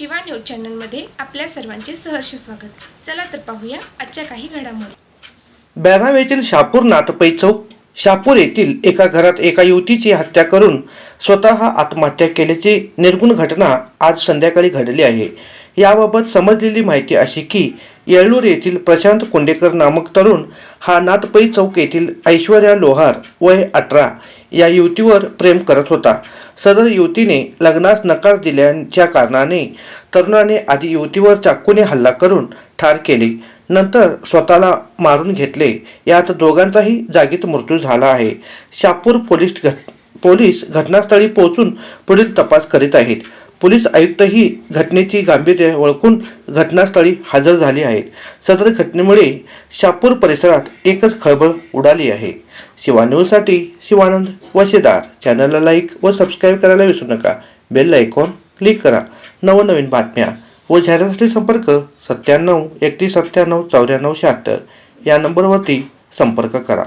Shiva news चॅनलमध्ये आपल्या सर्वांचे सहर्ष स्वागत। चला तर पाहूया आजच्या काही घडामोडी। बेळगाव येथील शापूर नाथपै चौक शापूर येथील एका घरात एका युवतीची हत्या करून स्वतः आत्महत्या केल्याची निर्गुण घटना आज संध्याकाळी घडली आहे। याबाबत समजलेली माहिती अशी की येळूर येथील प्रशांत कोंडेकर नामक तरुण हा नाथपै चौक येथील ऐश्वर्या लोहार वय 18 या युवतीवर प्रेम करत होता। सदर युवतीने लग्नास नकार दिल्याच्या कारणाने तरुणाने आधी युवतीवर चाकूने हल्ला करून ठार केले, नंतर स्वतःला मारून घेतले। यात दोघांचाही जागीच मृत्यू झाला आहे। शापूर पोलीस घटनास्थळी पोहोचून पुढील तपास करीत आहेत। पोलीस आयुक्तही घटनेची गांभीर्य ओळखून घटनास्थळी हजर झाले आहेत। सदर घटनेमुळे शापूर परिसरात एकच खळबळ उडाली आहे। शिवा न्यूजसाठी शिवानंद वशेदार। चॅनलला लाईक व सबस्क्राईब करायला विसरू नका। बेल आयकॉन क्लिक करा। नवनवीन बातम्या व जाहिरातीसाठी संपर्क 97 31 97 94 76 या नंबरवरती संपर्क करा।